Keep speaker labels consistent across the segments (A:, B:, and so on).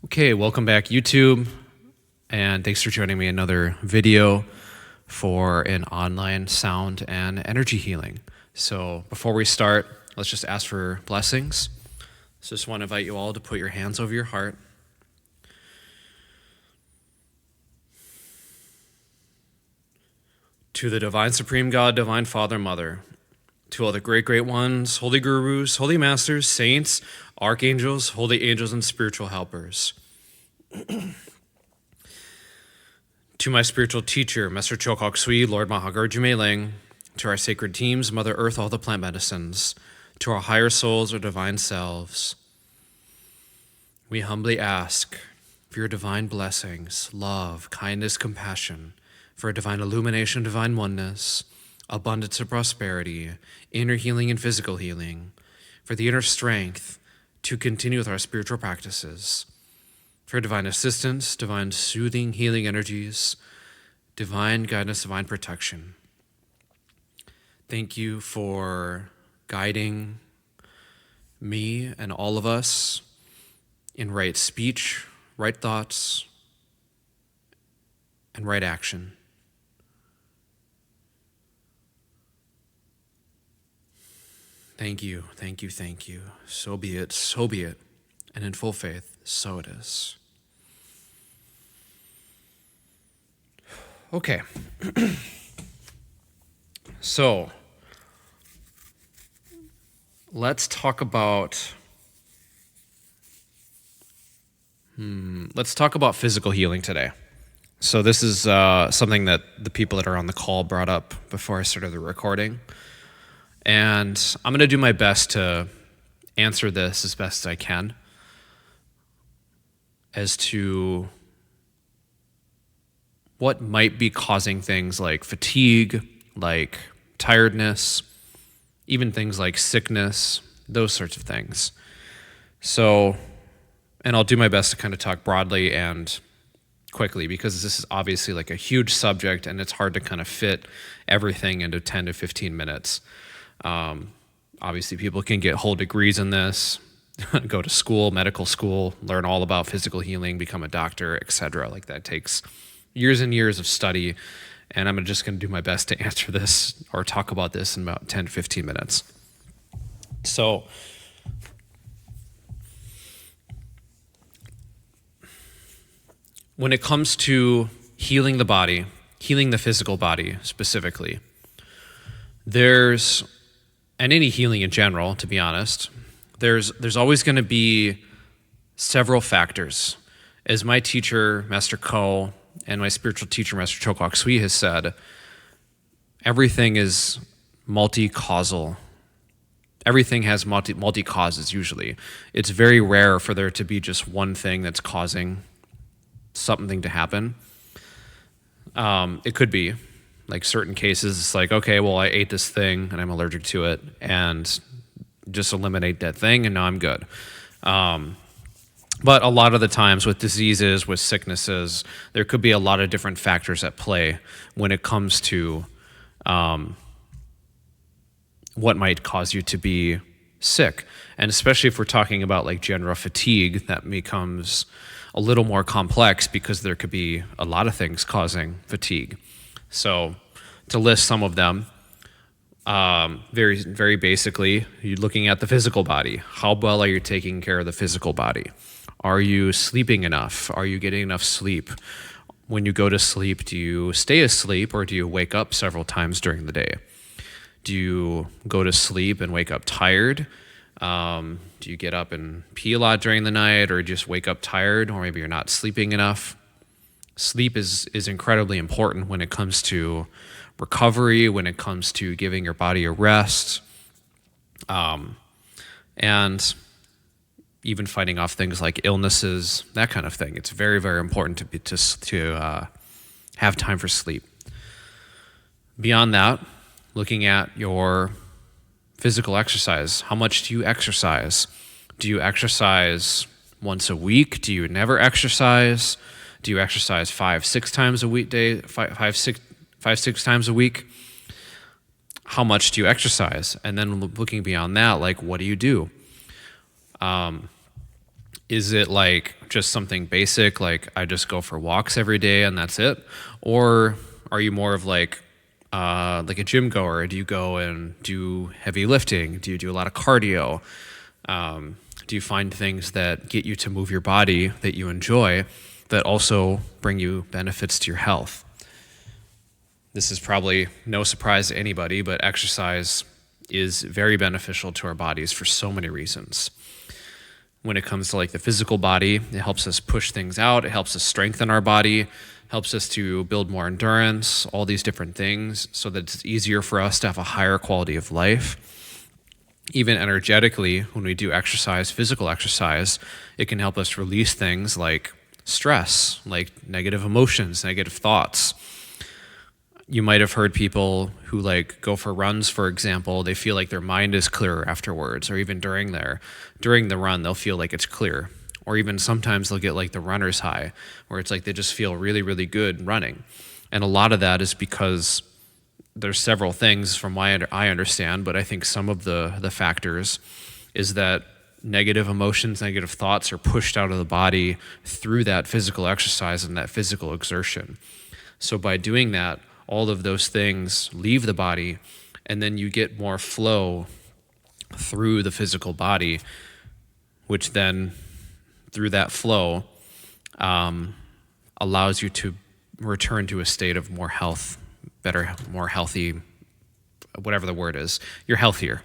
A: Okay, welcome back YouTube, and thanks for joining me in another video for an online sound and energy healing. So before we start, let's just ask for blessings. So just want to invite you all to put your hands over your heart. To the Divine Supreme God, Divine Father, Mother, to all the great ones, holy gurus, holy masters, saints, archangels, holy angels, and spiritual helpers. To my spiritual teacher, Master Chokok Sui, Lord Mahagarju Meiling, to our sacred teams, Mother Earth, all the plant medicines, to our higher souls, our divine selves, we humbly ask for your divine blessings, love, kindness, compassion, for a divine illumination, divine oneness, abundance of prosperity, inner healing and physical healing, for the inner strength to continue with our spiritual practices, for divine assistance, divine soothing, healing energies, divine guidance, divine protection. Thank you for guiding me and all of us in right speech, right thoughts, and right action. Thank you, thank you, thank you. So be it, and in full faith, so it is. Okay, so let's talk about physical healing today. So this is something that the people that are on the call brought up before I started the recording. And I'm going to do my best to answer this as best as I can as to what might be causing things like fatigue, like tiredness, even things like sickness, those sorts of things. So, and I'll do my best to kind of talk broadly and quickly because this is obviously like a huge subject and it's hard to kind of fit everything into 10 to 15 minutes. Obviously, people can get whole degrees in this, go to school, medical school, learn all about physical healing, become a doctor, etc. Like that takes years and years of study, and I'm just going to do my best to answer this or talk about this in about 10 to 15 minutes. So, when it comes to healing the body, healing the physical body specifically, and any healing in general, to be honest, there's always going to be several factors. As my teacher, Master Ko, and my spiritual teacher, Master Chokok Sui, has said, everything is multi-causal. Everything has multi-causes usually. It's very rare for there to be just one thing that's causing something to happen. It could be. Like certain cases, it's like, okay, well, I ate this thing and I'm allergic to it, and just eliminate that thing and now I'm good. But a lot of the times with diseases, with sicknesses, there could be a lot of different factors at play when it comes to what might cause you to be sick. And especially if we're talking about like general fatigue, that becomes a little more complex because there could be a lot of things causing fatigue. So to list some of them, very basically, you're looking at the physical body. How well are you taking care of the physical body? Are you sleeping enough? Are you getting enough sleep? When you go to sleep, do you stay asleep or do you wake up several times during the day? Do you go to sleep and wake up tired? Do you get up and pee a lot during the night, or just wake up tired, or maybe you're not sleeping enough? Sleep is incredibly important when it comes to recovery, when it comes to giving your body a rest, and even fighting off things like illnesses, that kind of thing. It's very, very important to have time for sleep. Beyond that, looking at your physical exercise. How much do you exercise? Do you exercise once a week? Do you never exercise? Do you exercise 5-6 times a weekday? 5-6 times a week? How much do you exercise? And then looking beyond that, like, what do you do? Is it like just something basic, like I just go for walks every day and that's it? Or are you more of like a gym goer? Do you go and do heavy lifting? Do you do a lot of cardio? Do you find things that get you to move your body that you enjoy that also bring you benefits to your health? This is probably no surprise to anybody, but exercise is very beneficial to our bodies for so many reasons. When it comes to like the physical body, it helps us push things out. It helps us strengthen our body, helps us to build more endurance, all these different things so that it's easier for us to have a higher quality of life. Even energetically, when we do exercise, physical exercise, it can help us release things like stress, like negative emotions, negative thoughts. You might have heard people who like go for runs, for example, they feel like their mind is clearer afterwards, or even during the run, they'll feel like it's clear. Or even sometimes they'll get like the runner's high, where it's like they just feel really, really good running. And a lot of that is because there's several things from what I understand, but I think some of the factors is that negative emotions, negative thoughts are pushed out of the body through that physical exercise and that physical exertion. So by doing that, all of those things leave the body, and then you get more flow through the physical body, which then, through that flow, allows you to return to a state of more health, better, more healthy, whatever the word is. You're healthier.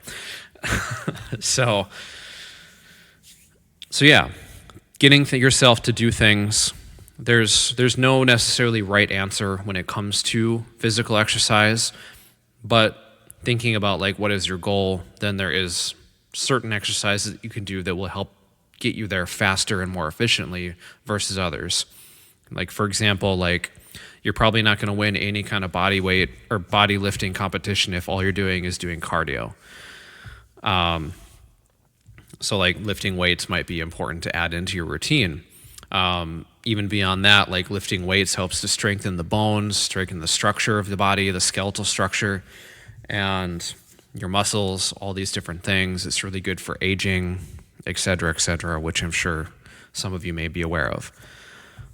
A: So yeah, getting yourself to do things. There's no necessarily right answer when it comes to physical exercise, but thinking about like what is your goal, then there is certain exercises that you can do that will help get you there faster and more efficiently versus others. Like for example, like you're probably not going to win any kind of body weight or body lifting competition if all you're doing is doing cardio. So like lifting weights might be important to add into your routine. Even beyond that, like lifting weights helps to strengthen the bones, strengthen the structure of the body, the skeletal structure, and your muscles, all these different things. It's really good for aging, et cetera, which I'm sure some of you may be aware of.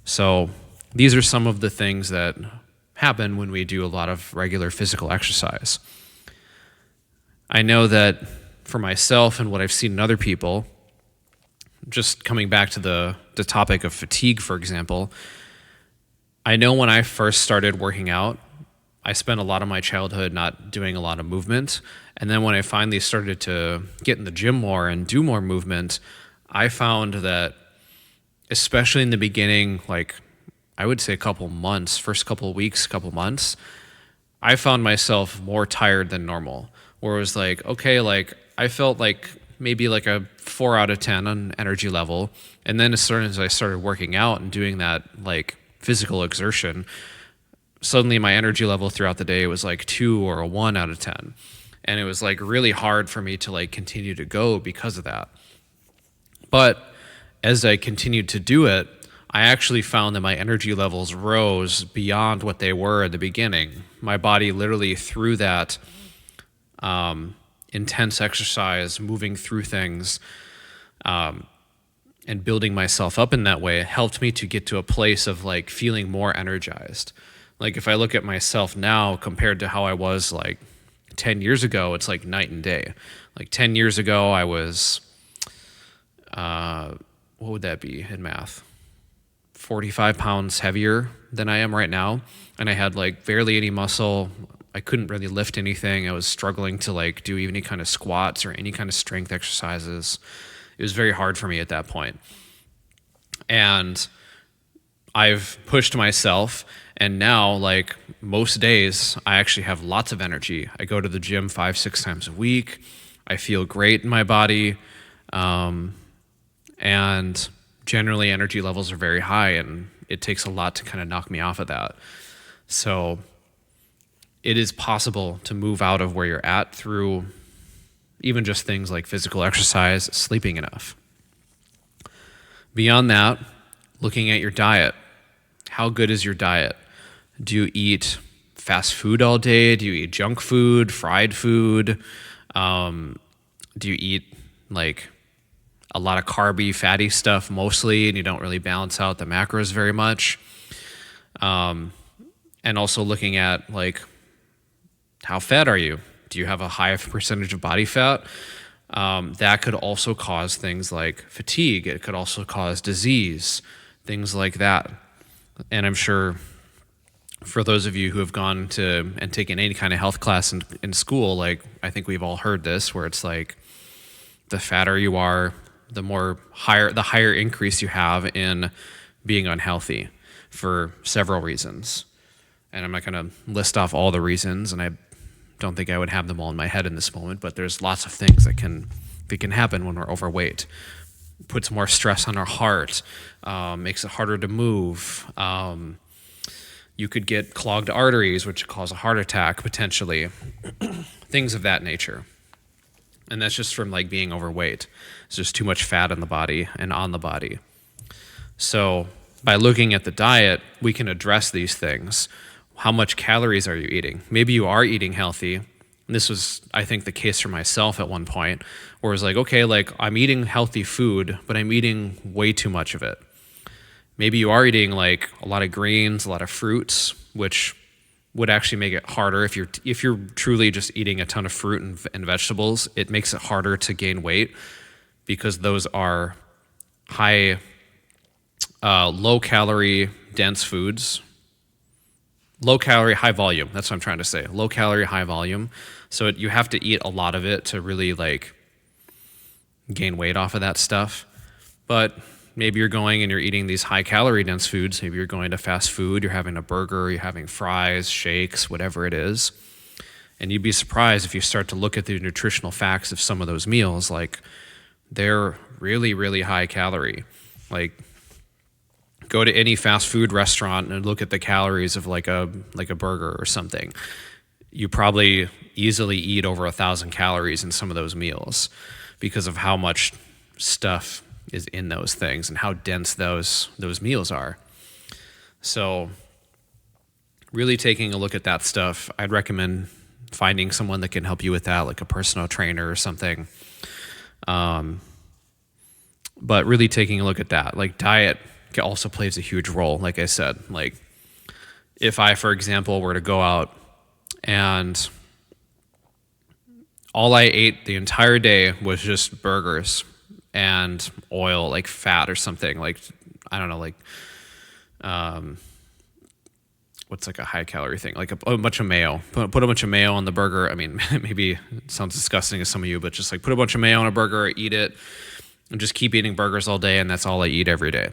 A: So these are some of the things that happen when we do a lot of regular physical exercise. I know that for myself and what I've seen in other people, just coming back to the topic of fatigue, for example, I know when I first started working out, I spent a lot of my childhood not doing a lot of movement. And then when I finally started to get in the gym more and do more movement, I found that, especially in the beginning, like I would say a couple months, first couple of weeks, couple months, I found myself more tired than normal. Where it was like, okay, like I felt like maybe like a 4 out of 10 on energy level. And then as soon as I started working out and doing that like physical exertion, suddenly my energy level throughout the day was like 2 or a 1 out of 10. And it was like really hard for me to like continue to go because of that. But as I continued to do it, I actually found that my energy levels rose beyond what they were at the beginning. My body literally, through that intense exercise, moving through things, and building myself up in that way, helped me to get to a place of like feeling more energized. Like if I look at myself now compared to how I was like 10 years ago, it's like night and day. Like 10 years ago, I was, what would that be in math? 45 pounds heavier than I am right now. And I had like barely any muscle. I couldn't really lift anything. I was struggling to like do any kind of squats or any kind of strength exercises. It was very hard for me at that point. And I've pushed myself, and now like most days I actually have lots of energy. I go to the gym 5-6 times a week. I feel great in my body. And generally energy levels are very high, and it takes a lot to kind of knock me off of that. So it is possible to move out of where you're at through even just things like physical exercise, sleeping enough. Beyond that, looking at your diet. How good is your diet? Do you eat fast food all day? Do you eat junk food, fried food? Do you eat like a lot of carby, fatty stuff mostly, and you don't really balance out the macros very much. And also looking at like, how fat are you? Do you have a high percentage of body fat? That could also cause things like fatigue. It could also cause disease, things like that. And I'm sure for those of you who have gone to and taken any kind of health class in school, like I think we've all heard this, where it's like the fatter you are, the higher increase you have in being unhealthy for several reasons. And I'm not going to list off all the reasons, and I don't think I would have them all in my head in this moment, but there's lots of things that can happen when we're overweight. Puts more stress on our heart, makes it harder to move. You could get clogged arteries, which cause a heart attack potentially, things of that nature. And that's just from like being overweight. It's just too much fat in the body and on the body. So by looking at the diet, we can address these things. How much calories are you eating? Maybe you are eating healthy. And this was, I think, the case for myself at one point, where it was like, okay, like I'm eating healthy food, but I'm eating way too much of it. Maybe you are eating like a lot of greens, a lot of fruits, which would actually make it harder if you're truly just eating a ton of fruit and vegetables. It makes it harder to gain weight because those are high, low calorie, dense foods. Low calorie, high volume. That's what I'm trying to say. Low calorie, high volume. So you have to eat a lot of it to really like gain weight off of that stuff. But maybe you're going and you're eating these high calorie dense foods. Maybe you're going to fast food. You're having a burger. You're having fries, shakes, whatever it is. And you'd be surprised if you start to look at the nutritional facts of some of those meals. Like they're really, really high calorie. Like go to any fast food restaurant and look at the calories of like a burger or something. You probably easily eat over 1,000 calories in some of those meals because of how much stuff is in those things and how dense those meals are. So really taking a look at that stuff, I'd recommend finding someone that can help you with that, like a personal trainer or something. But really taking a look at that, like diet also plays a huge role. Like I said, like if I, for example, were to go out and all I ate the entire day was just burgers and oil, like fat or something, like, I don't know, like, what's like a high calorie thing? Like a bunch of mayo, put a bunch of mayo on the burger. I mean, maybe it sounds disgusting to some of you, but just like put a bunch of mayo on a burger, eat it, and just keep eating burgers all day. And that's all I eat every day.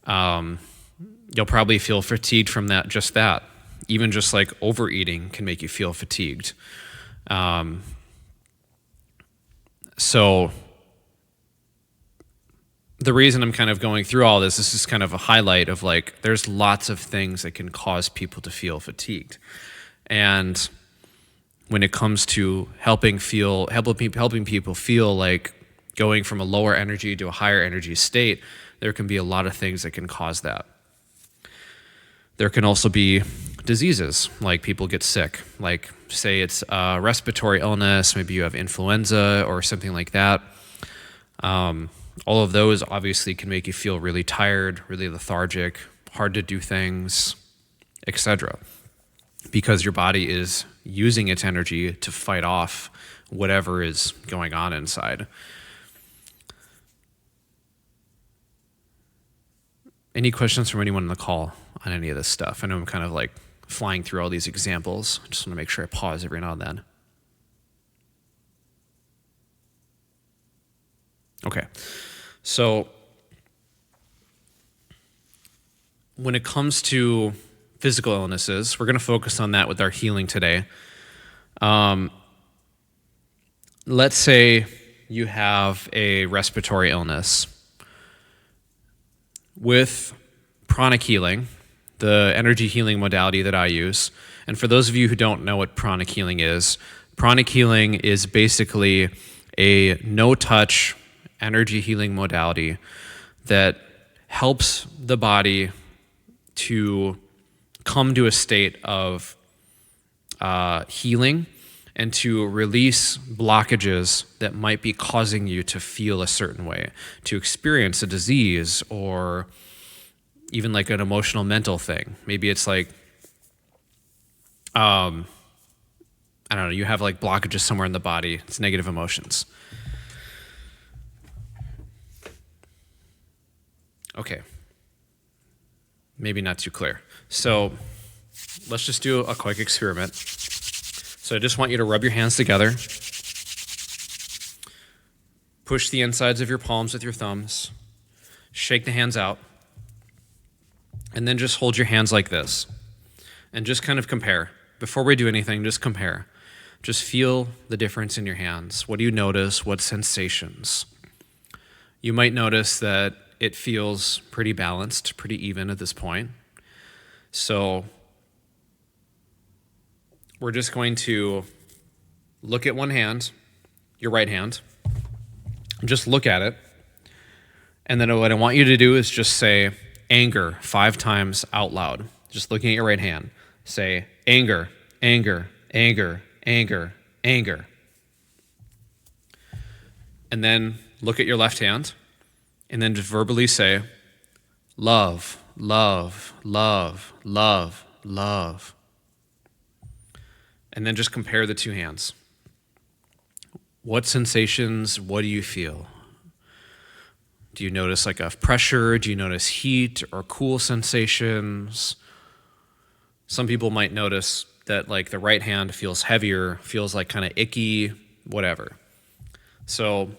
A: You'll probably feel fatigued from that. Even just like overeating can make you feel fatigued. So the reason I'm kind of going through all this is just kind of a highlight of like, there's lots of things that can cause people to feel fatigued. And when it comes to helping people feel like going from a lower energy to a higher energy state, there can be a lot of things that can cause that. There can also be diseases, like people get sick, like say it's a respiratory illness, maybe you have influenza or something like that. All of those obviously can make you feel really tired, really lethargic, hard to do things, etc. Because your body is using its energy to fight off whatever is going on inside. Any questions from anyone on the call on any of this stuff? I know I'm kind of like flying through all these examples. I just want to make sure I pause every now and then. Okay. So when it comes to physical illnesses, we're going to focus on that with our healing today. Let's say you have a respiratory illness. With pranic healing, the energy healing modality that I use, and for those of you who don't know what pranic healing is basically a no-touch energy healing modality that helps the body to come to a state of healing and to release blockages that might be causing you to feel a certain way, to experience a disease, or even like an emotional mental thing. Maybe it's like, I don't know, you have like blockages somewhere in the body. It's negative emotions. Okay. Maybe not too clear. So let's just do a quick experiment. So I just want you to rub your hands together. Push the insides of your palms with your thumbs. Shake the hands out. And then just hold your hands like this. And just kind of compare. Before we do anything, just compare. Just feel the difference in your hands. What do you notice? What sensations? You might notice that it feels pretty balanced, pretty even at this point. So we're just going to look at one hand, your right hand. Just look at it. And then what I want you to do is just say anger 5 times out loud. Just looking at your right hand. Say anger, anger, anger, anger, anger. And then look at your left hand. And then just verbally say love, love, love, love, love. And then just compare the 2 hands. What sensations, what do you feel? Do you notice like a pressure? Do you notice heat or cool sensations? Some people might notice that like the right hand feels heavier, feels like kind of icky, whatever. So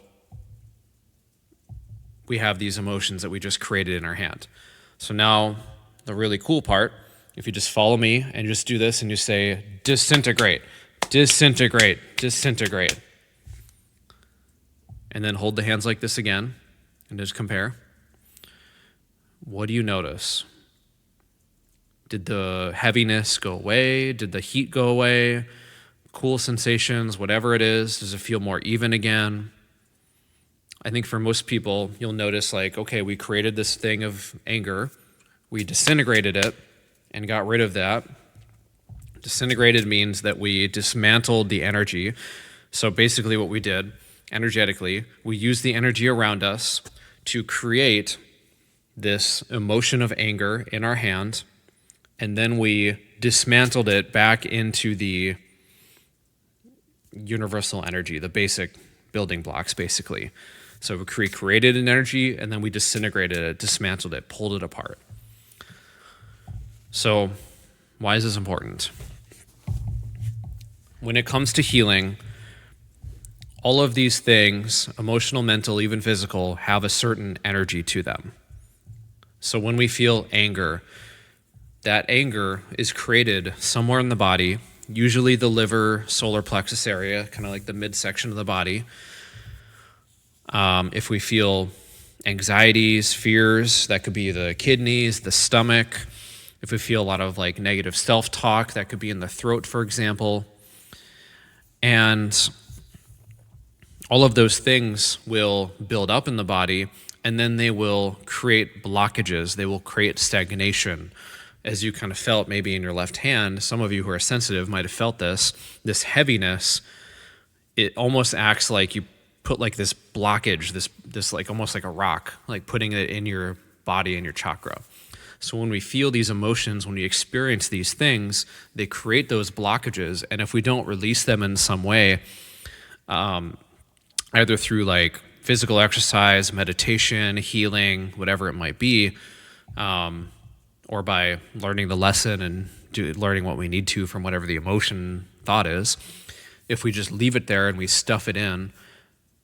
A: we have these emotions that we just created in our hand. So now the really cool part, if you just follow me and just do this and you say disintegrate, disintegrate, disintegrate. And then hold the hands like this again and just compare. What do you notice? Did the heaviness go away? Did the heat go away? Cool sensations, whatever it is, does it feel more even again? I think for most people, you'll notice like, okay, we created this thing of anger. We disintegrated it and got rid of that. Disintegrated means that we dismantled the energy. So basically what we did, energetically, we used the energy around us to create this emotion of anger in our hand, and then we dismantled it back into the universal energy, the basic building blocks, basically. So we created an energy, and then we disintegrated it, dismantled it, pulled it apart. So why is this important? When it comes to healing, all of these things, emotional, mental, even physical, have a certain energy to them. So when we feel anger, that anger is created somewhere in the body, usually the liver, solar plexus area, kind of like the midsection of the body. If we feel anxieties, fears, that could be the kidneys, the stomach. If we feel a lot of like negative self-talk, that could be in the throat, for example. And all of those things will build up in the body, and then they will create blockages. They will create stagnation. As you kind of felt maybe in your left hand, some of you who are sensitive might have felt this heaviness. It almost acts like you put like this blockage, this like almost like a rock, like putting it in your body and your chakra. So when we feel these emotions, when we experience these things, they create those blockages. And if we don't release them in some way, either through like physical exercise, meditation, healing, whatever it might be, or by learning the lesson and learning what we need to from whatever the emotion thought is, if we just leave it there and we stuff it in,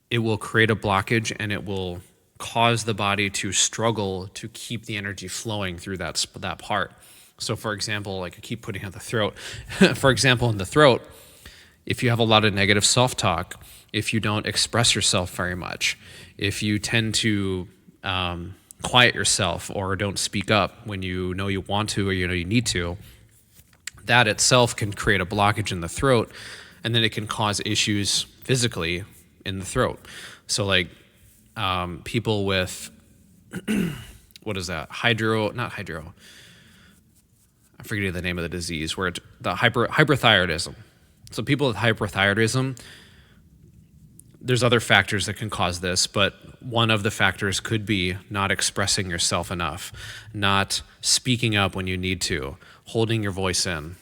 A: it will create a blockage and it will cause the body to struggle to keep the energy flowing through that part. So for example, like I keep putting out the throat. For example, in the throat, if you have a lot of negative self-talk, if you don't express yourself very much, if you tend to quiet yourself or don't speak up when you know you want to or you know you need to, that itself can create a blockage in the throat, and then it can cause issues physically in the throat. So like people with, what is that? Not hydro. I'm forgetting the name of the disease, where the hyperthyroidism. So people with hyperthyroidism, there's other factors that can cause this, but one of the factors could be not expressing yourself enough, not speaking up when you need to, holding your voice in.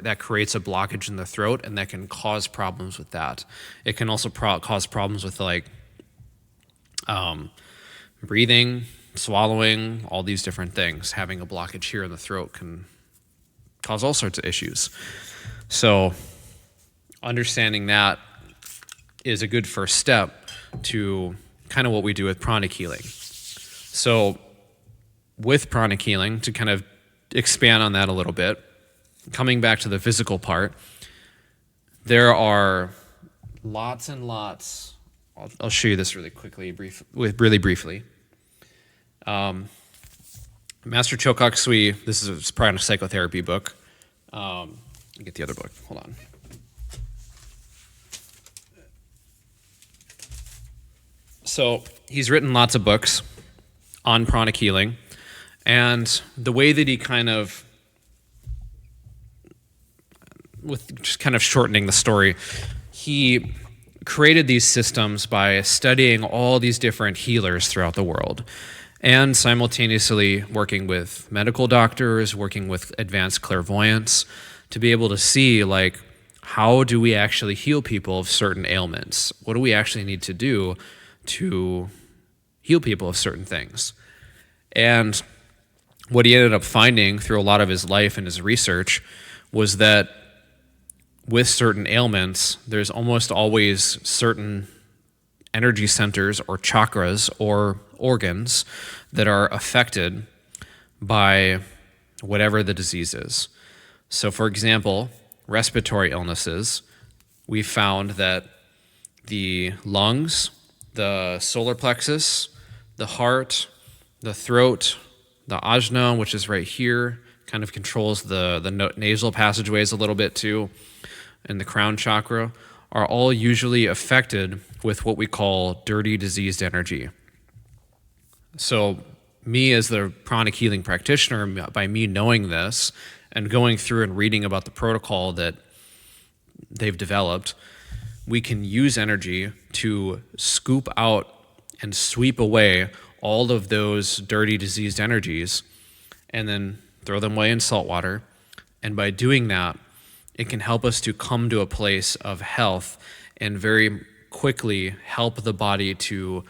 A: That creates a blockage in the throat, and that can cause problems with that. It can also cause problems with breathing, swallowing, all these different things. Having a blockage here in the throat can cause all sorts of issues. So understanding that is a good first step to kind of what we do with pranic healing. So with pranic healing, to kind of expand on that a little bit, coming back to the physical part, there are lots and lots. I'll show you this really briefly. Master Chokkok Sui, this is a pranic psychotherapy book. Let me get the other book. Hold on. So he's written lots of books on pranic healing, and the way that he with just kind of shortening the story, he created these systems by studying all these different healers throughout the world and simultaneously working with medical doctors, working with advanced clairvoyants to be able to see, like, how do we actually heal people of certain ailments? What do we actually need to do to heal people of certain things? And what he ended up finding through a lot of his life and his research was that with certain ailments, there's almost always certain energy centers or chakras or organs that are affected by whatever the disease is. So for example, respiratory illnesses, we found that the lungs, the solar plexus, the heart, the throat, the ajna, which is right here, kind of controls the nasal passageways a little bit too, and the crown chakra, are all usually affected with what we call dirty diseased energy. So me as the pranic healing practitioner, by me knowing this and going through and reading about the protocol that they've developed, we can use energy to scoop out and sweep away all of those dirty diseased energies and then throw them away in salt water. And by doing that, it can help us to come to a place of health and very quickly help the body to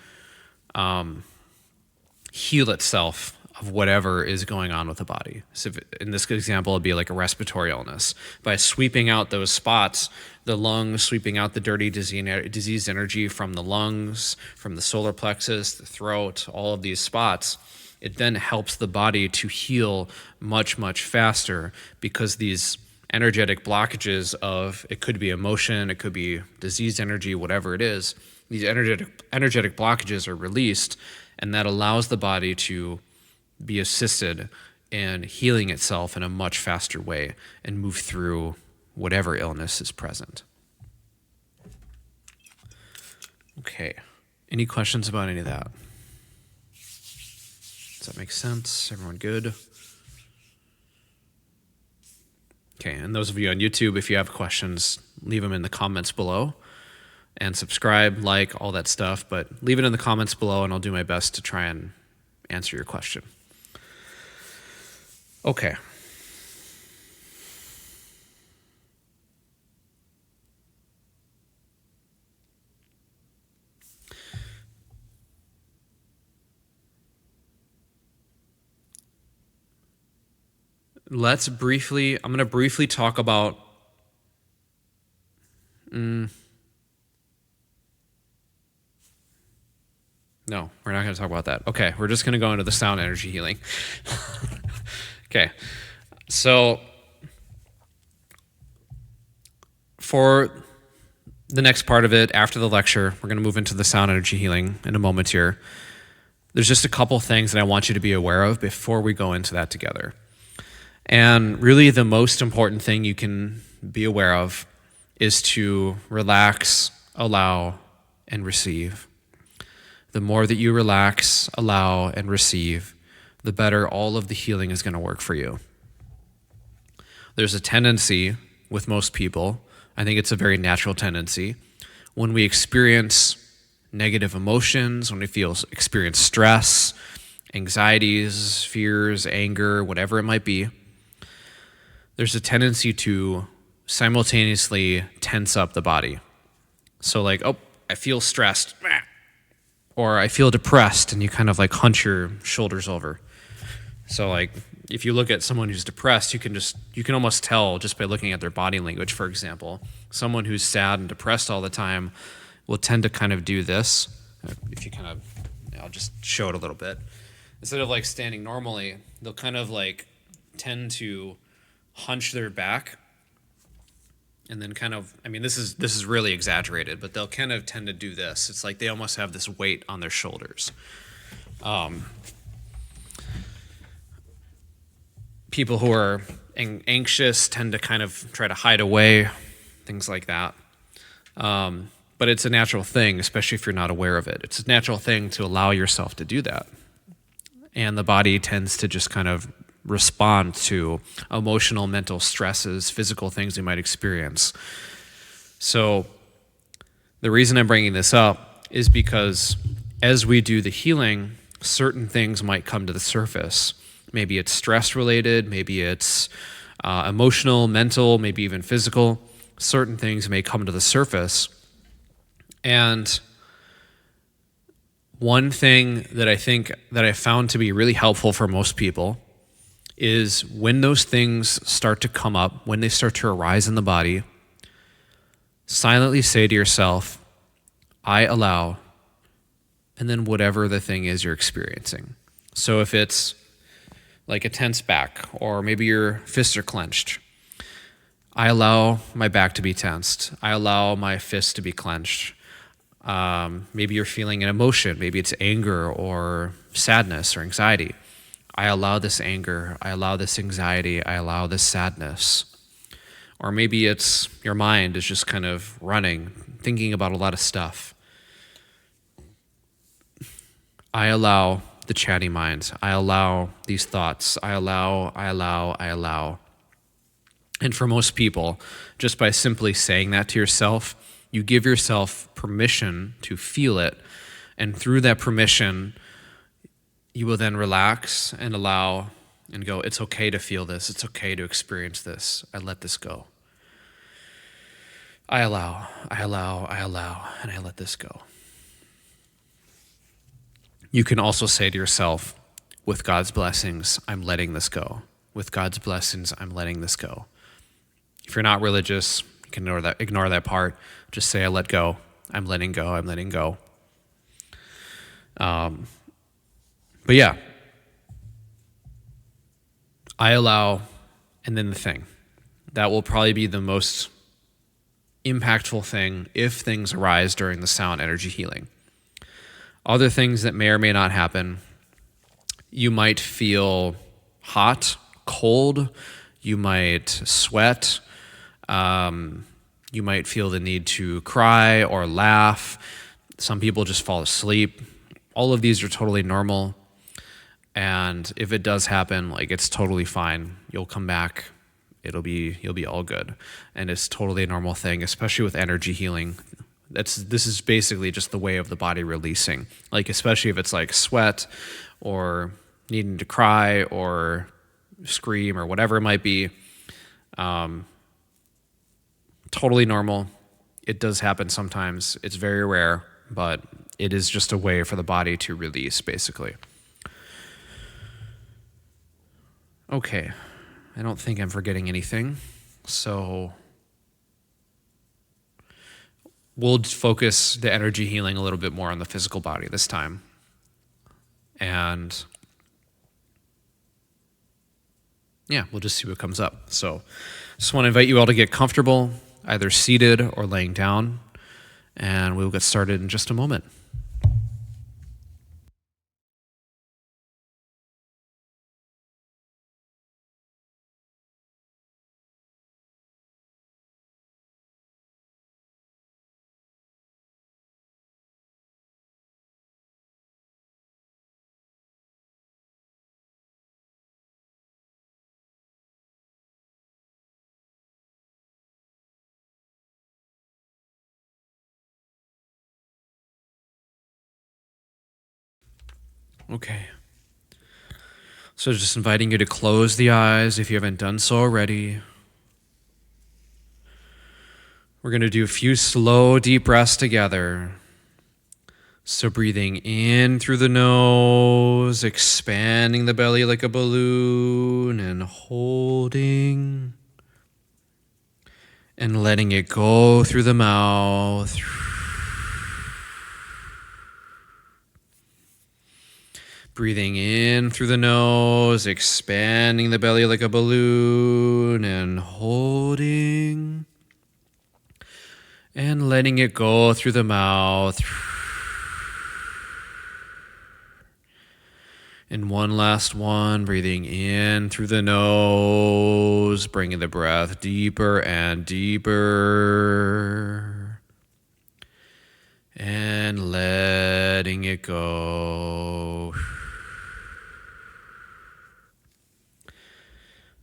A: heal itself of whatever is going on with the body. So in this example, it'd be like a respiratory illness. By sweeping out those spots, the lungs, sweeping out the dirty disease energy from the lungs, from the solar plexus, the throat, all of these spots, it then helps the body to heal much, much faster, because these energetic blockages of, it could be emotion, it could be disease energy, whatever it is, these energetic blockages are released, and that allows the body to be assisted in healing itself in a much faster way and move through whatever illness is present. Okay, any questions about any of that? Does that make sense? Everyone good? Okay, and those of you on YouTube, if you have questions, leave them in the comments below, and subscribe, like, all that stuff, but leave it in the comments below and I'll do my best to try and answer your question. Okay. I'm going to briefly talk about No, we're not going to talk about that. Okay, we're just going to go into the sound energy healing. Okay, so for the next part of it, after the lecture, we're going to move into the sound energy healing in a moment here. There's just a couple things that I want you to be aware of before we go into that together. And really the most important thing you can be aware of is to relax, allow, and receive. The more that you relax, allow, and receive, the better all of the healing is going to work for you. There's a tendency with most people, I think it's a very natural tendency. When we experience negative emotions, when we experience stress, anxieties, fears, anger, whatever it might be, there's a tendency to simultaneously tense up the body. So like, oh, I feel stressed, or I feel depressed, and you kind of like hunch your shoulders over. So like, if you look at someone who's depressed, you can almost tell just by looking at their body language. For example, someone who's sad and depressed all the time will tend to kind of do this. If you kind of, I'll just show it a little bit. Instead of like standing normally, they'll kind of like tend to hunch their back, and then kind of, I mean, this is really exaggerated, but they'll kind of tend to do this. It's like they almost have this weight on their shoulders. People who are anxious tend to kind of try to hide away, things like that. But it's a natural thing, especially if you're not aware of it. It's a natural thing to allow yourself to do that. And the body tends to just kind of respond to emotional, mental stresses, physical things we might experience. So the reason I'm bringing this up is because as we do the healing, certain things might come to the surface. Maybe it's stress related, maybe it's emotional, mental, maybe even physical. Certain things may come to the surface. And one thing that I think that I found to be really helpful for most people is when those things start to come up, when they start to arise in the body, silently say to yourself, I allow, and then whatever the thing is you're experiencing. So if it's like a tense back, or maybe your fists are clenched, I allow my back to be tensed. I allow my fists to be clenched. Maybe you're feeling an emotion. Maybe it's anger or sadness or anxiety. I allow this anger. I allow this anxiety. I allow this sadness. Or maybe it's your mind is just kind of running, thinking about a lot of stuff. I allow the chatty mind. I allow these thoughts. I allow. And for most people, just by simply saying that to yourself, you give yourself permission to feel it. And through that permission, you will then relax and allow and go, it's okay to feel this. It's okay to experience this. I let this go. I allow, and I let this go. You can also say to yourself, with God's blessings, I'm letting this go. With God's blessings, I'm letting this go. If you're not religious, you can ignore that part. Just say, I let go. I'm letting go. I'm letting go. But yeah, I allow, and then the thing. That will probably be the most impactful thing if things arise during the sound energy healing. Other things that may or may not happen, you might feel hot, cold, you might sweat, you might feel the need to cry or laugh. Some people just fall asleep. All of these are totally normal. And if it does happen, like, it's totally fine. You'll come back. You'll be all good. And it's totally a normal thing, especially with energy healing. This is basically just the way of the body releasing. Like, especially if it's like sweat or needing to cry or scream or whatever it might be. Totally normal. It does happen sometimes. It's very rare, but it is just a way for the body to release, basically. Okay, I don't think I'm forgetting anything, so we'll focus the energy healing a little bit more on the physical body this time. And yeah, we'll just see what comes up. So just want to invite you all to get comfortable, either seated or laying down, and we'll get started in just a moment. Okay. So just inviting you to close the eyes if you haven't done so already. We're going to do a few slow, deep breaths together. So breathing in through the nose, expanding the belly like a balloon, and holding. And letting it go through the mouth. Breathing in through the nose, expanding the belly like a balloon, and holding. And letting it go through the mouth. And one last one, breathing in through the nose, bringing the breath deeper and deeper. And letting it go.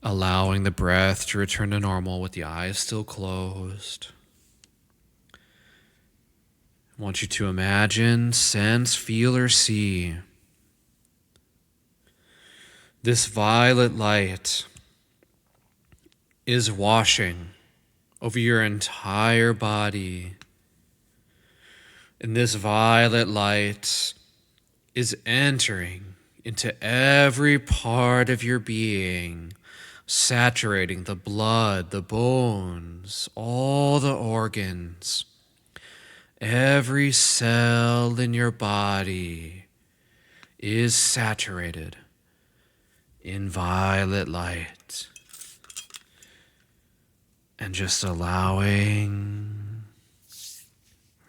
A: Allowing the breath to return to normal with the eyes still closed. I want you to imagine, sense, feel, or see this violet light is washing over your entire body. And this violet light is entering into every part of your being, saturating the blood, the bones, all the organs, every cell in your body is saturated in violet light. And just allowing,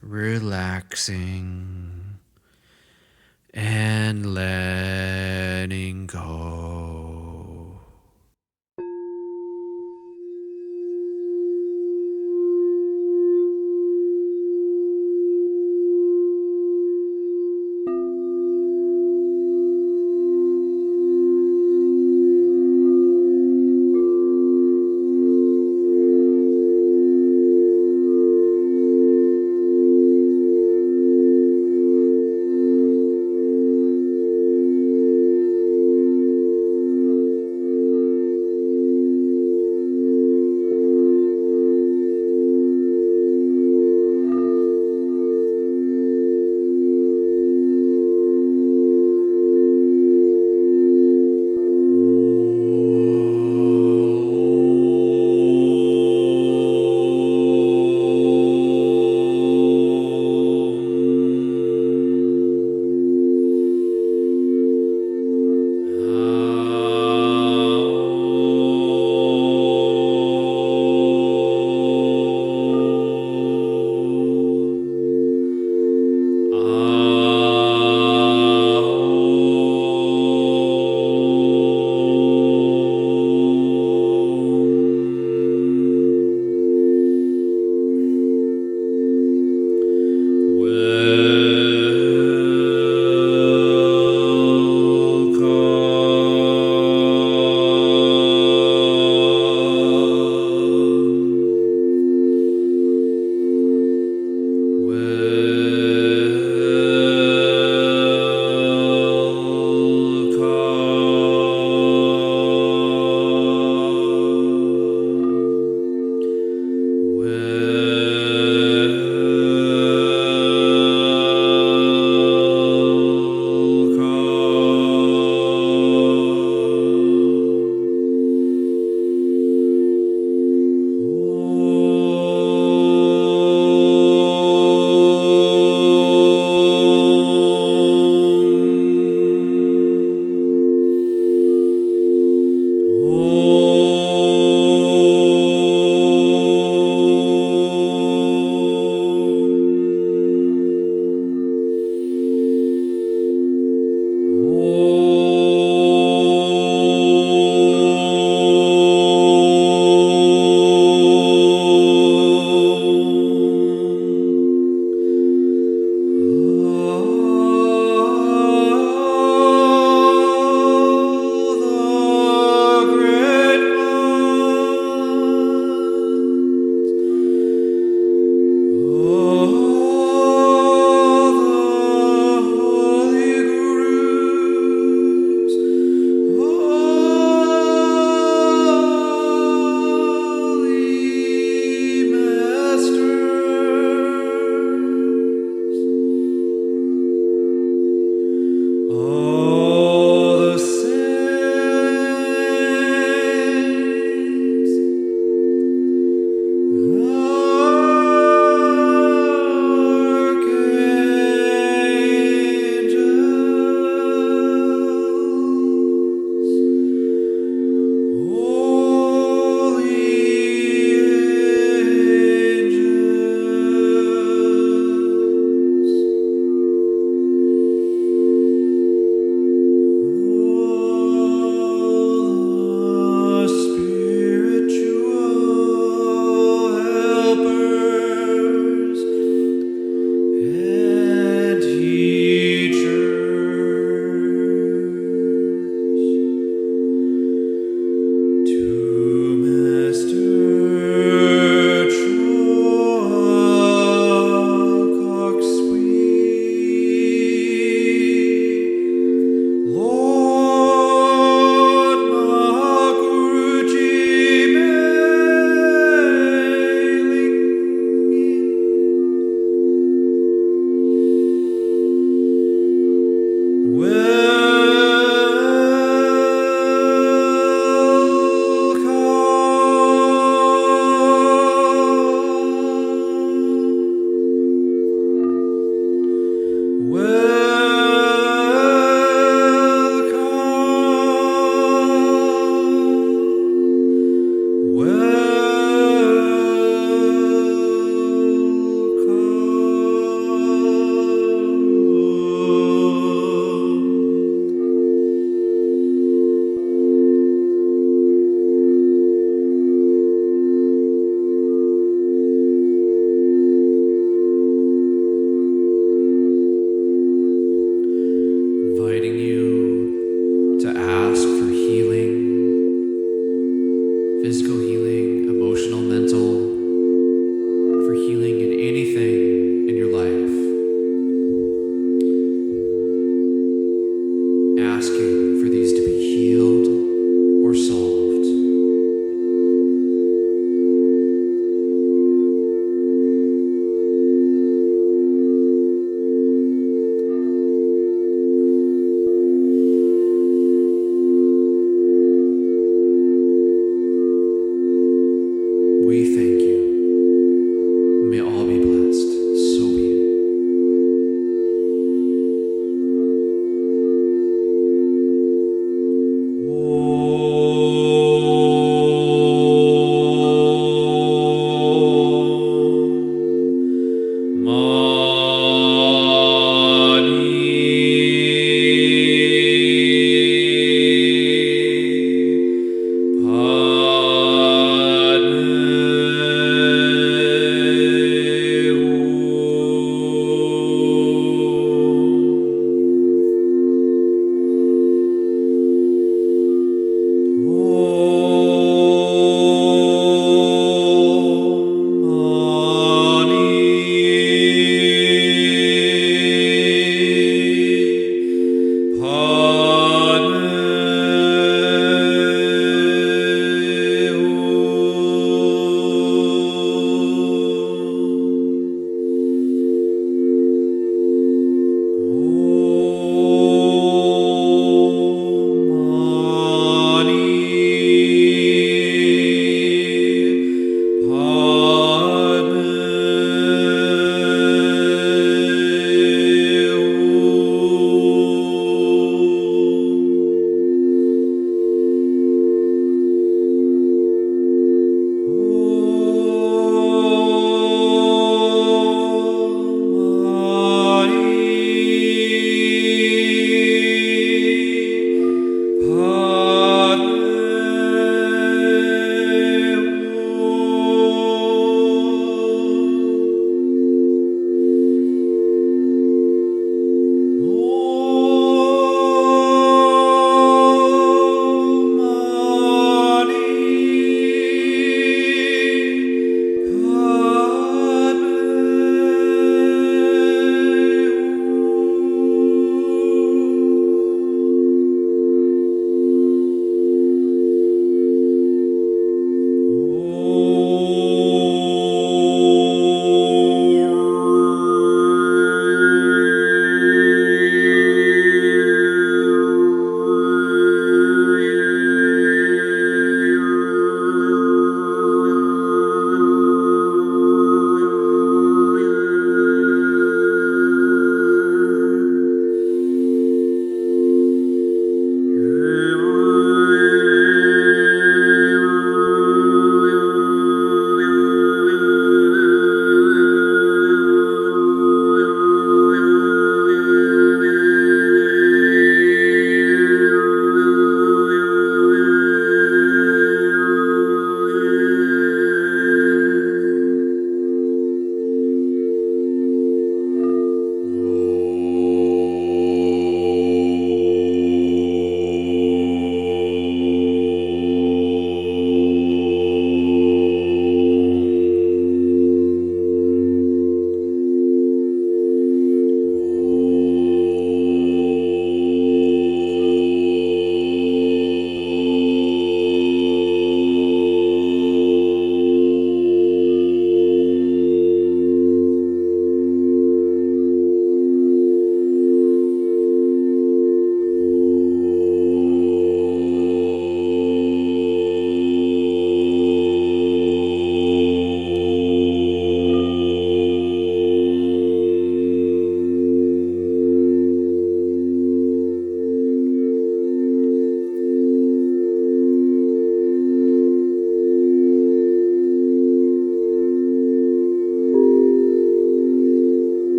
A: relaxing, and letting go. physical healing, emotional, mental, for healing in anything in your life. Asking for these to be healed or solved.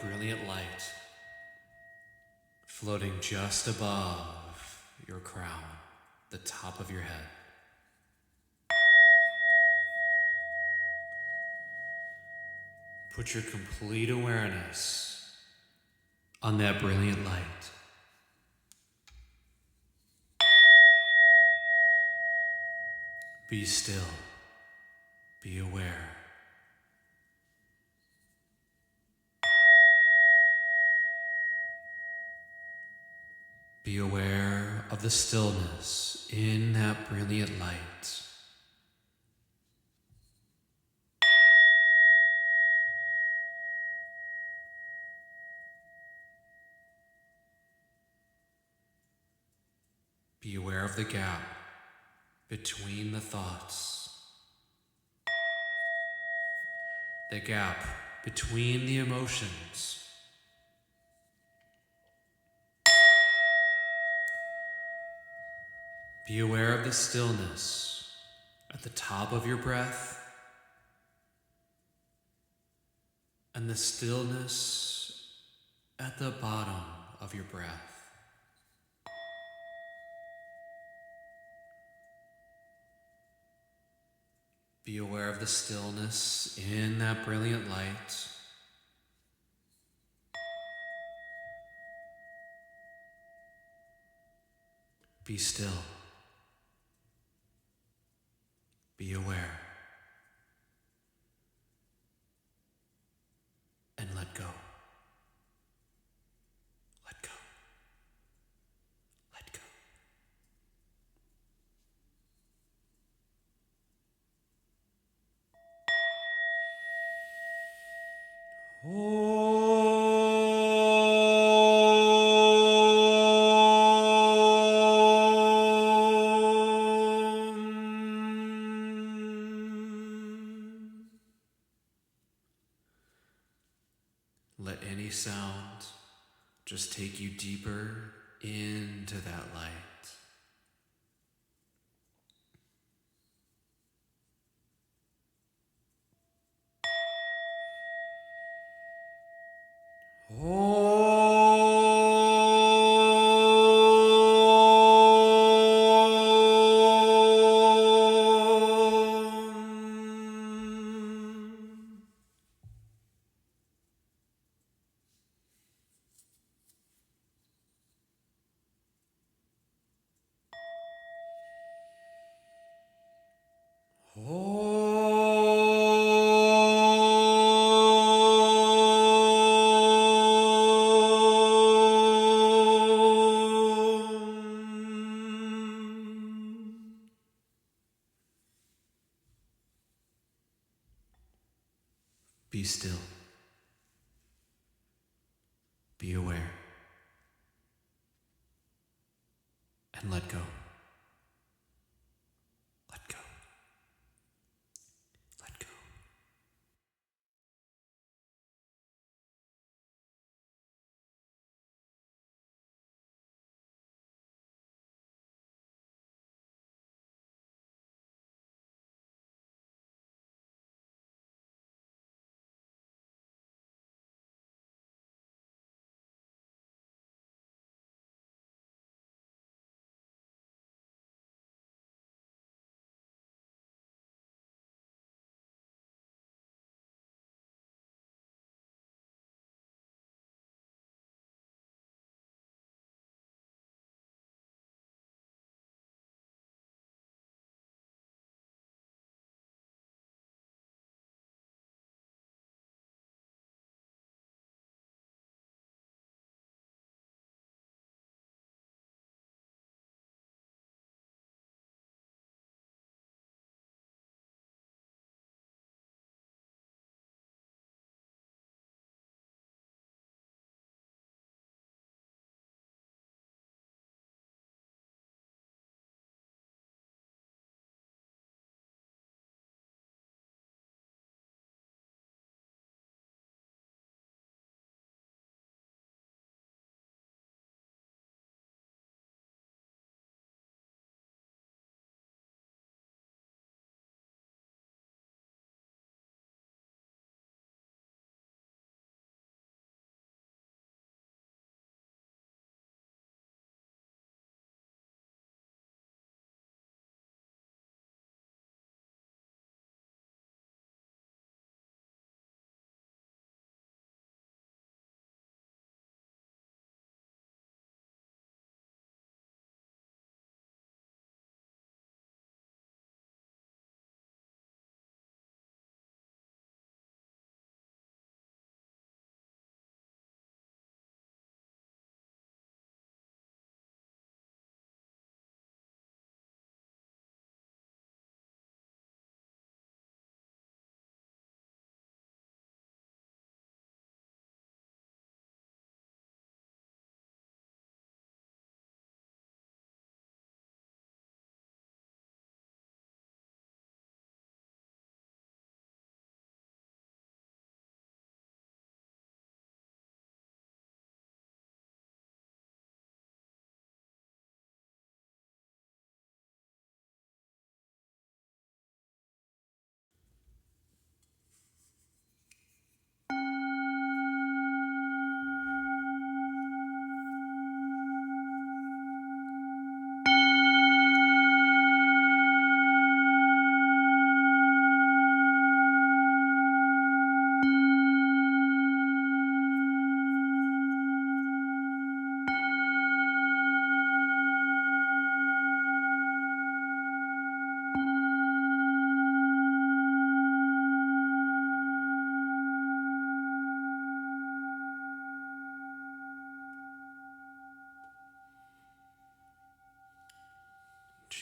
A: brilliant light floating just above your crown, the top of your head. Put your complete awareness on that brilliant light. Be still. Be aware. Be aware of the stillness in that brilliant light. Be aware of the gap between the thoughts, the gap between the emotions. Be aware of the stillness at the top of your breath and the stillness at the bottom of your breath. Be aware of the stillness in that brilliant light. Be still. Be aware. And let go. Let go. Let go. Let any sound just take you deeper into that light. Be still. Be aware. And let go.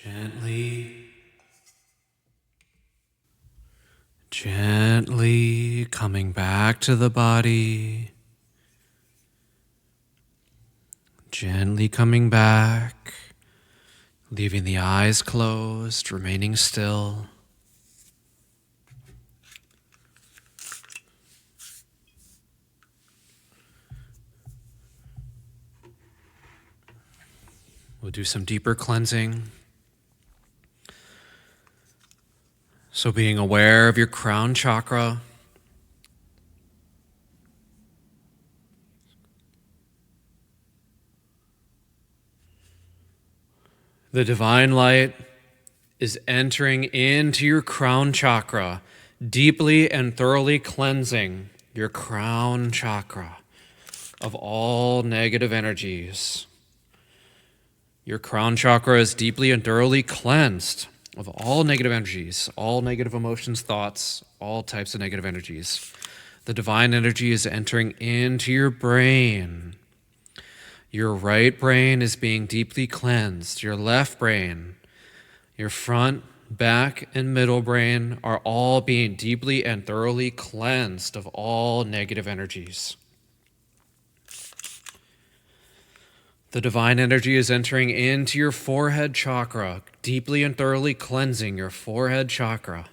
A: Gently, gently coming back to the body. Gently coming back, leaving the eyes closed, remaining still. We'll do some deeper cleansing. So being aware of your crown chakra, the divine light is entering into your crown chakra, deeply and thoroughly cleansing your crown chakra of all negative energies. Your crown chakra is deeply and thoroughly cleansed of all negative energies, all negative emotions, thoughts, all types of negative energies. The divine energy is entering into your brain. Your right brain is being deeply cleansed. Your left brain, your front, back, and middle brain are all being deeply and thoroughly cleansed of all negative energies. The divine energy is entering into your forehead chakra, deeply and thoroughly cleansing your forehead chakra.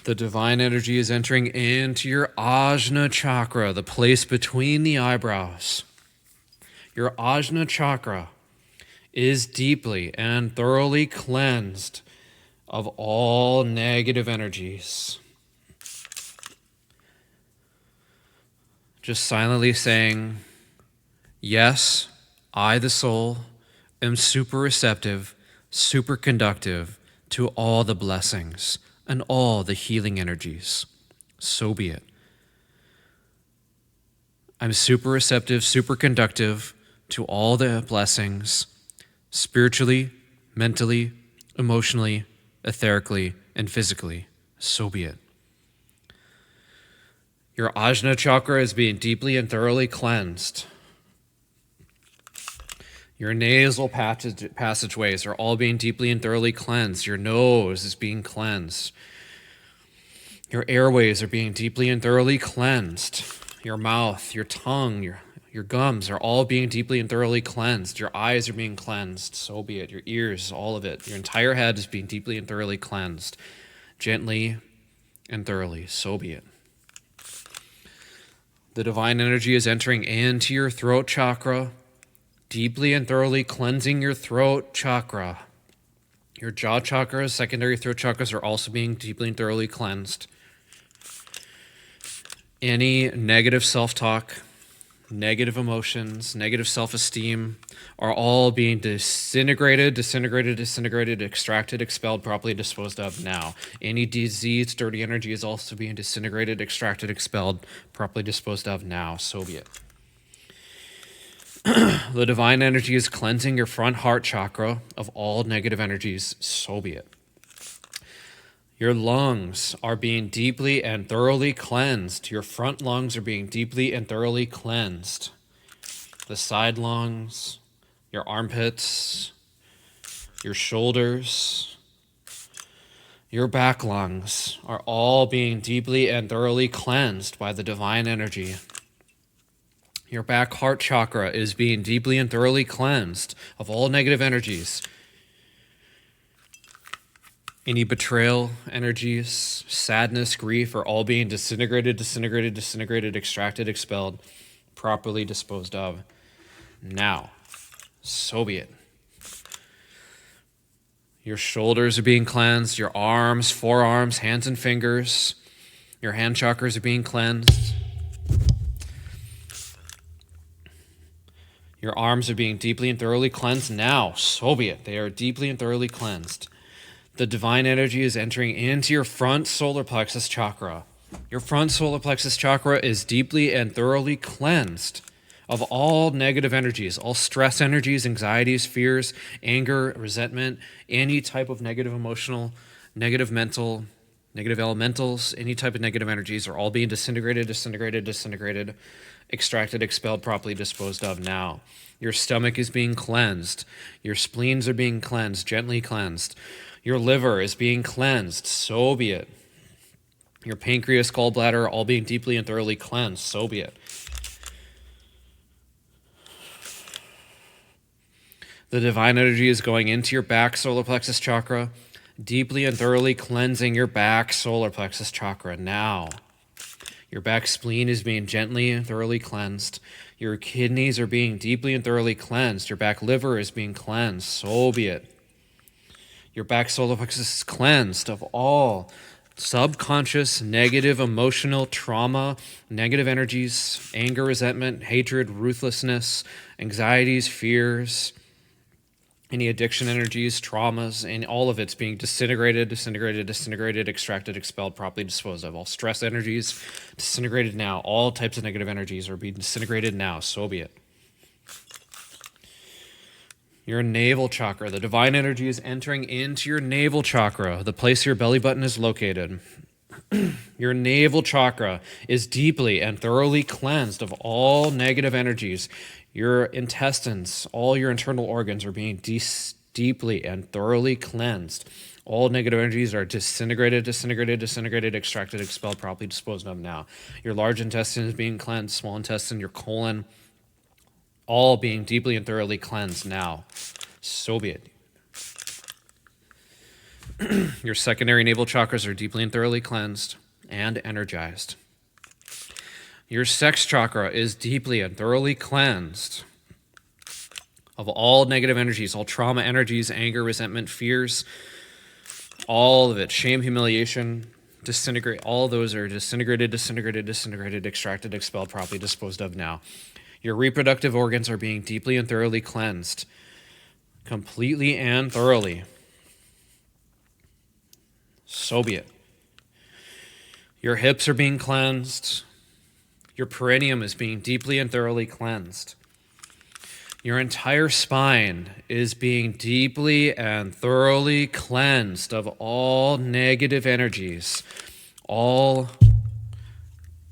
A: The divine energy is entering into your ajna chakra, the place between the eyebrows. Your ajna chakra is deeply and thoroughly cleansed of all negative energies. Just silently saying, yes, I, the soul, am super receptive, super conductive to all the blessings and all the healing energies. So be it. I'm super receptive, super conductive to all the blessings, spiritually, mentally, emotionally, etherically, and physically. So be it. Your ajna chakra is being deeply and thoroughly cleansed. Your nasal passageways are all being deeply and thoroughly cleansed. Your nose is being cleansed. Your airways are being deeply and thoroughly cleansed. Your mouth, your tongue, your gums are all being deeply and thoroughly cleansed. Your eyes are being cleansed. So be it. Your ears, all of it. Your entire head is being deeply and thoroughly cleansed. Gently and thoroughly. So be it. The divine energy is entering into your throat chakra, deeply and thoroughly cleansing your throat chakra. Your jaw chakras, secondary throat chakras are also being deeply and thoroughly cleansed. Any negative self-talk, negative emotions, negative self-esteem are all being disintegrated, extracted, expelled, properly disposed of now. Any disease, dirty energy is also being disintegrated, extracted, expelled, properly disposed of now. So be it. The divine energy is cleansing your front heart chakra of all negative energies. So be it. Your lungs are being deeply and thoroughly cleansed. Your front lungs are being deeply and thoroughly cleansed. The side lungs, your armpits, your shoulders, your back lungs are all being deeply and thoroughly cleansed by the divine energy. Your back heart chakra is being deeply and thoroughly cleansed of all negative energies. Any betrayal energies, sadness, grief are all being disintegrated, extracted, expelled, properly disposed of. Now, so be it. Your shoulders are being cleansed, your arms, forearms, hands and fingers, your hand chakras are being cleansed. Your arms are being deeply and thoroughly cleansed now. So be it. They are deeply and thoroughly cleansed. The divine energy is entering into your front solar plexus chakra. Your front solar plexus chakra is deeply and thoroughly cleansed of all negative energies, all stress energies, anxieties, fears, anger, resentment, any type of negative emotional, negative mental, Negative elementals, any type of negative energies are all being disintegrated, extracted, expelled, properly disposed of now. Your stomach is being cleansed. Your spleens are being cleansed, gently cleansed. Your liver is being cleansed, so be it. Your pancreas, gallbladder, all being deeply and thoroughly cleansed, so be it. The divine energy is going into your back solar plexus chakra, deeply and thoroughly cleansing your back solar plexus chakra now. Your back spleen is being gently and thoroughly cleansed. Your kidneys are being deeply and thoroughly cleansed. Your back liver is being cleansed, so be it. Your back solar plexus is cleansed of all subconscious, negative, emotional trauma, negative energies, anger, resentment, hatred, ruthlessness, anxieties, fears, any addiction energies, traumas, and all of it's being disintegrated, extracted, expelled, properly disposed of. All stress energies, disintegrated now. All types of negative energies are being disintegrated now, so be it. Your navel chakra, the divine energy is entering into your navel chakra, the place your belly button is located. Your navel chakra is deeply and thoroughly cleansed of all negative energies. Your intestines, all your internal organs are being deeply and thoroughly cleansed. All negative energies are disintegrated, extracted, expelled, properly disposed of now. Your large intestine is being cleansed, small intestine, your colon, all being deeply and thoroughly cleansed now. So be it. Your secondary navel chakras are deeply and thoroughly cleansed and energized. Your sex chakra is deeply and thoroughly cleansed of all negative energies, all trauma energies, anger, resentment, fears, all of it, shame, humiliation, disintegrate. All those are disintegrated, extracted, expelled, properly disposed of now. Your reproductive organs are being deeply and thoroughly cleansed, completely and thoroughly. So be it. Your hips are being cleansed. Your perineum is being deeply and thoroughly cleansed. Your entire spine is being deeply and thoroughly cleansed of all negative energies, all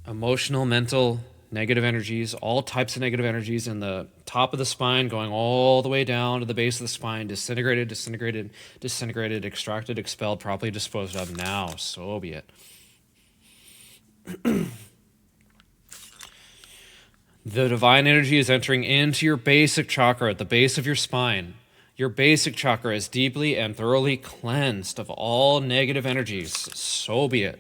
A: emotional, mental, negative energies, all types of negative energies in the top of the spine going all the way down to the base of the spine, disintegrated, extracted, expelled, properly disposed of now. So be it. The divine energy is entering into your basic chakra at the base of your spine. Your basic chakra is deeply and thoroughly cleansed of all negative energies. So be it.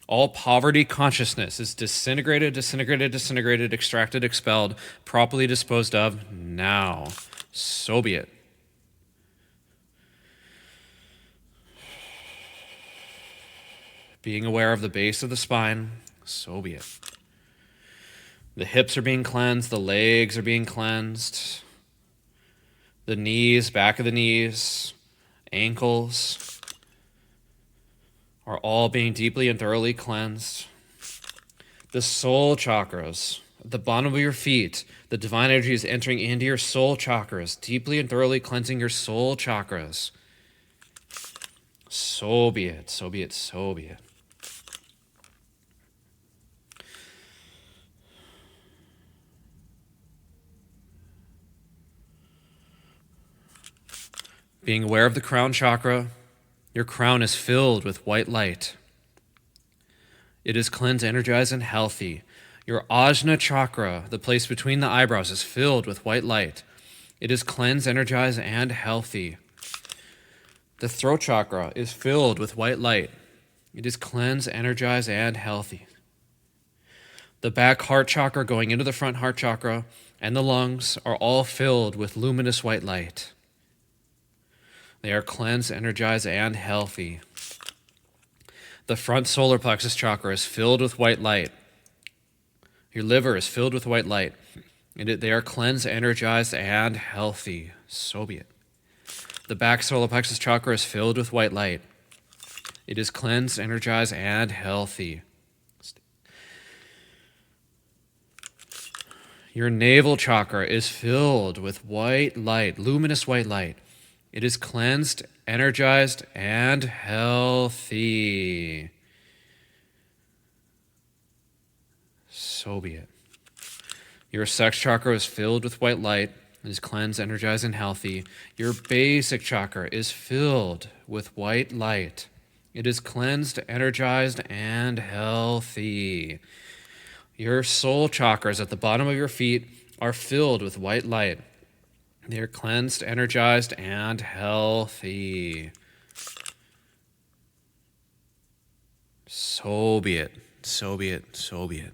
A: All poverty consciousness is disintegrated, extracted, expelled, properly disposed of now. So be it. Being aware of the base of the spine, so be it. The hips are being cleansed, the legs are being cleansed, the knees, back of the knees, ankles are all being deeply and thoroughly cleansed. The soul chakras, at the bottom of your feet, the divine energy is entering into your soul chakras, deeply and thoroughly cleansing your soul chakras. So be it, so be it, so be it. Being aware of the crown chakra, your crown is filled with white light. It is cleansed, energized, and healthy. Your ajna chakra, the place between the eyebrows, is filled with white light. It is cleansed, energized, and healthy. The throat chakra is filled with white light. It is cleansed, energized, and healthy. The back heart chakra going into the front heart chakra and the lungs are all filled with luminous white light. They are cleansed, energized, and healthy. The front solar plexus chakra is filled with white light. Your liver is filled with white light. They are cleansed, energized, and healthy. So be it. The back solar plexus chakra is filled with white light. It is cleansed, energized, and healthy. Your navel chakra is filled with white light, luminous white light. It is cleansed, energized, and healthy. So be it. Your sex chakra is filled with white light. It is cleansed, energized, and healthy. Your basic chakra is filled with white light. It is cleansed, energized, and healthy. Your soul chakras at the bottom of your feet are filled with white light. They are cleansed, energized, and healthy. So be it. So be it. So be it.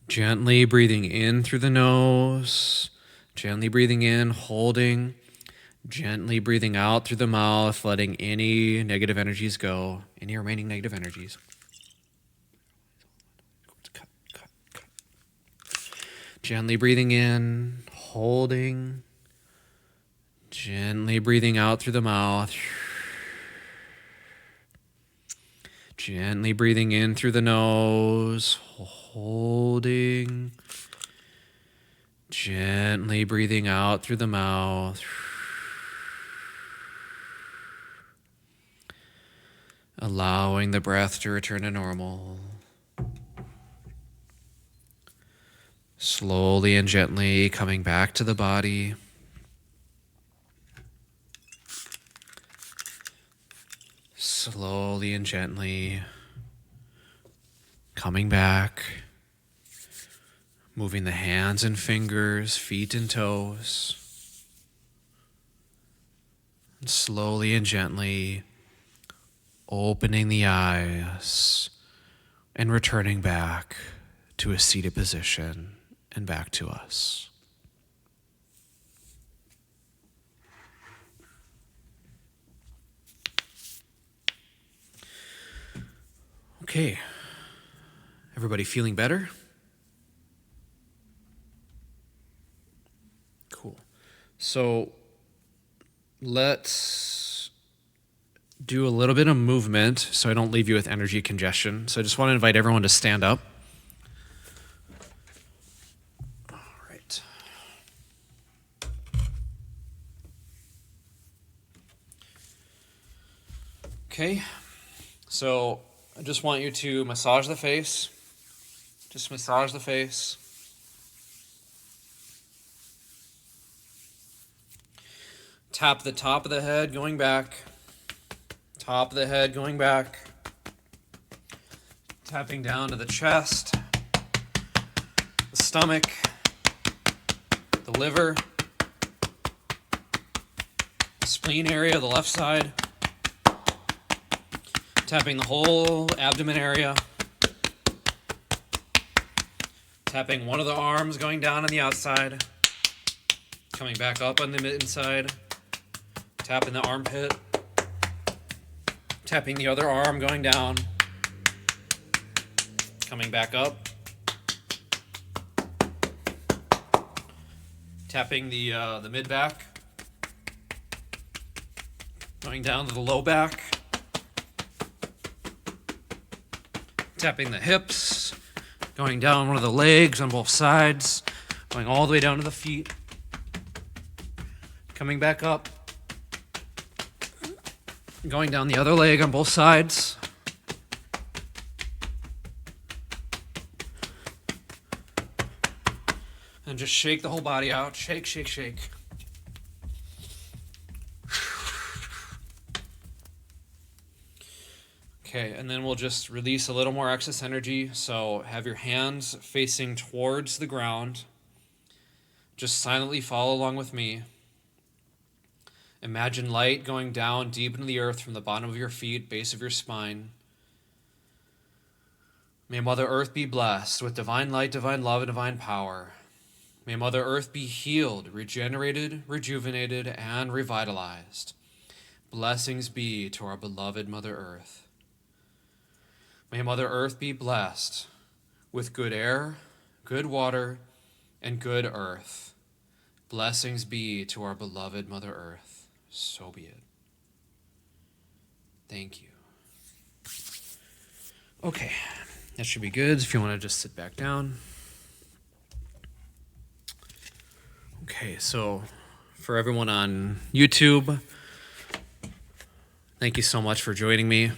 A: Gently breathing in through the nose, gently breathing in, holding, gently breathing out through the mouth, letting any negative energies go, any remaining negative energies. Gently breathing in, holding, gently breathing out through the mouth. Gently breathing in through the nose, holding, gently breathing out through the mouth. Allowing the breath to return to normal. Slowly and gently coming back to the body. Slowly and gently coming back. Moving the hands and fingers, feet and toes. And slowly and gently opening the eyes and returning back to a seated position and back to us. Okay, everybody feeling better? Cool. So let's do a little bit of movement so I don't leave you with energy congestion. So I just want to invite everyone to stand up. All right. Okay, so I just want you to massage the face. Just massage the face. Tap the top of the head going back. Top of the head going back. Tapping down to the chest, the stomach, the liver, the spleen area, the left side. Tapping the whole abdomen area. Tapping one of the arms going down on the outside. Coming back up on the inside. Tapping the armpit. Tapping the other arm going down. Coming back up. Tapping the mid-back. Going down to the low back. Tapping the hips. Going down one of the legs on both sides. Going all the way down to the feet. Coming back up. Going down the other leg on both sides. And just shake the whole body out. Shake, shake, shake. Okay, and then we'll just release a little more excess energy. So have your hands facing towards the ground. Just silently follow along with me. Imagine light going down deep into the earth from the bottom of your feet, base of your spine. May Mother Earth be blessed with divine light, divine love, and divine power. May Mother Earth be healed, regenerated, rejuvenated, and revitalized. Blessings be to our beloved Mother Earth. May Mother Earth be blessed with good air, good water, and good earth. Blessings be to our beloved Mother Earth. So be it. Thank you. Okay, That should be good if you want to just sit back down. Okay, so for everyone on YouTube, thank you so much for joining me.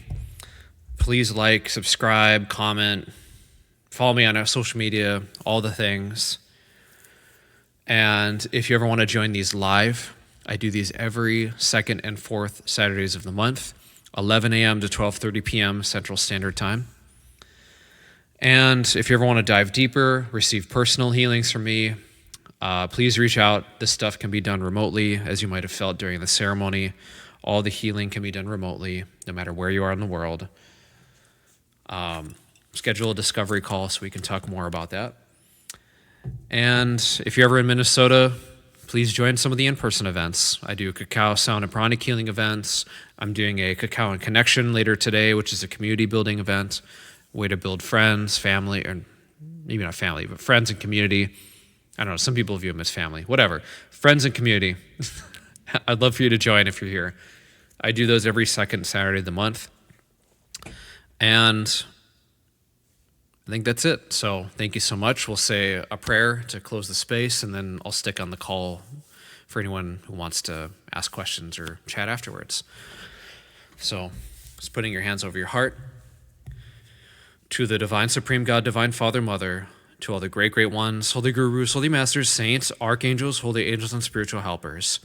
A: Please like, subscribe, comment, follow me on our social media, all the things. And if you ever want to join these live, I do these every second and fourth Saturdays of the month, 11 a.m. to 12:30 p.m. Central Standard Time. And if you ever want to dive deeper, receive personal healings from me, please reach out. This stuff can be done remotely, as you might have felt during the ceremony. All the healing can be done remotely, no matter where you are in the world. Schedule a discovery call so we can talk more about that. And if you're ever in Minnesota, please join some of the in-person events. I do cacao, sound, and pranic healing events. I'm doing a Cacao and Connection later today, which is a community building event, way to build friends, family, or maybe not family, but friends and community. I don't know, some people view them as family, whatever. Friends and community. I'd love for you to join if you're here. I do those every second Saturday of the month. And I think that's it. So thank you so much. We'll say a prayer to close the space, and then I'll stick on the call for anyone who wants to ask questions or chat afterwards. So just putting your hands over your heart. To the divine supreme God, divine Father, Mother, to all the great, great ones, holy gurus, holy masters, saints, archangels, holy angels, and spiritual helpers.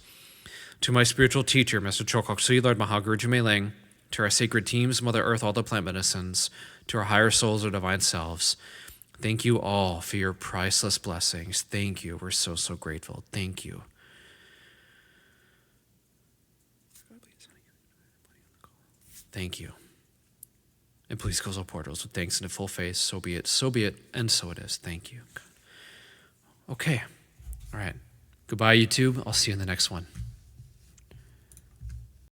A: To my spiritual teacher, Mr. Chokok Sui, Lord Mahaguruji Meiling, to our sacred teams, Mother Earth, all the plant medicines, to our higher souls, our divine selves. Thank you all for your priceless blessings. Thank you. We're so, so grateful. Thank you. Thank you. And please close all portals with thanks and a full face. So be it, and so it is. Thank you. Okay. All right. Goodbye, YouTube. I'll see you in the next one.